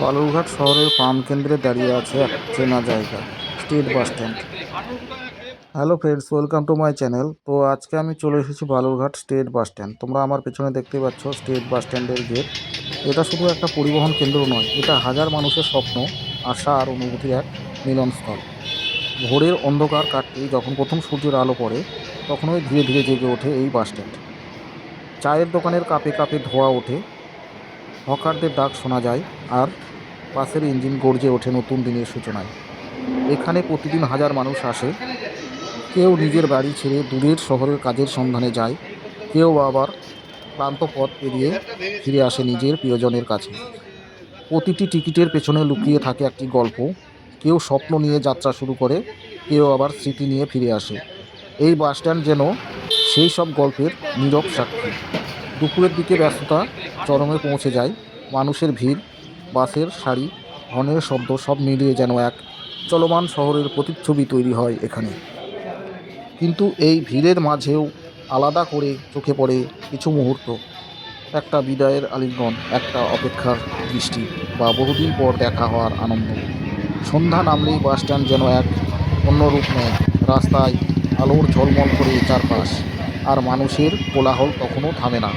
বালুরঘাট শহরের প্রাণকেন্দ্রে দাঁড়িয়ে আছে এক চেনা জায়গা, state bus stand. Hello friends, welcome to my channel. তো আজকে আমি চলে এসেছি বালুরঘাট স্টেট বাস স্ট্যান্ড। তোমরা আমার পেছনে দেখতে পাচ্ছ স্টেট বাস স্ট্যান্ডের গেট। এটা শুধু একটা পরিবহন কেন্দ্র নয়, এটা হাজার মানুষের স্বপ্ন, আশা আর অনুভূতির এক মিলনস্থল। ভোরের অন্ধকার কাটতেই যখন প্রথম সূর্যের আলো পড়ে, তখনই ধীরে ধীরে জেগে ওঠে এই বাস স্ট্যান্ড। চায়ের দোকানের কাপে কাপে ধোঁয়া ওঠে, হকারদের ডাক শোনা যায়, আর বাসের ইঞ্জিন গর্জে ওঠে নতুন দিনের সূচনায়। এখানে প্রতিদিন হাজার মানুষ আসে। কেউ নিজের বাড়ি ছেড়ে দূরের শহরের কাজের সন্ধানে যায়, কেউ আবার ক্লান্ত পথ পেরিয়ে ফিরে আসে নিজের প্রিয়জনের কাছে। প্রতিটি টিকিটের পেছনে লুকিয়ে থাকে একটি গল্প। কেউ স্বপ্ন নিয়ে যাত্রা শুরু করে, কেউ আবার স্মৃতি নিয়ে ফিরে আসে। এই বাসস্ট্যান্ড যেন সেই সব গল্পের নীরব সাক্ষী। দুপুরের দিকে ব্যস্ততা চরমে পৌঁছে যায়। মানুষের ভিড়, বাসের সারি, হর্নের শব্দ সব মিলিয়ে যেন এক চলমান শহরের প্রতিচ্ছবি তৈরি হয় এখানে। কিন্তু এই ভিড়ের মাঝেও আলাদা করে চোখে পড়ে কিছু মুহূর্ত। একটা বিদায়ের আলিঙ্গন, একটা অপেক্ষার দৃষ্টি, বা বহুদিন পর দেখা হওয়ার আনন্দ। সন্ধ্যা নামলেই বাসস্ট্যান্ড যেন এক অন্য রূপ নেয়। রাস্তায় আলোর ঝলমল করে চারপাশ, আর মানুষের কোলাহল তখনও থামে না,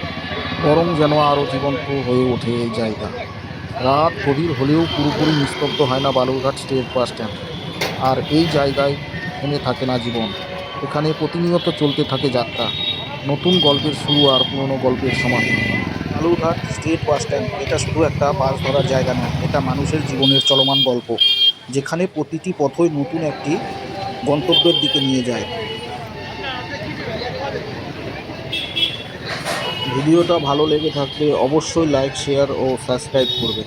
বরং যেন আরও জীবন্ত হয়ে ওঠে এই জায়গা। রাত গভীর হলেও পুরোপুরি নিস্তব্ধ হয় না বালুরঘাট স্টেট বাস স্ট্যান্ড। আর এই জায়গায় থেমে থাকে না জীবন। এখানে প্রতিনিয়ত চলতে থাকে যাত্রা, নতুন গল্পের শুরু আর পুরনো গল্পের সমাপ্তি। বালুরঘাট স্টেট বাস স্ট্যান্ড এটা শুধু একটা বাস ধরার জায়গা নয়, এটা মানুষের জীবনের চলমান গল্প, যেখানে প্রতিটি পথই নতুন একটি গন্তব্যের দিকে নিয়ে যায়। ভিডিওটা ভালো লেগে থাকলে অবশ্যই লাইক, শেয়ার ও সাবস্ক্রাইব করবে।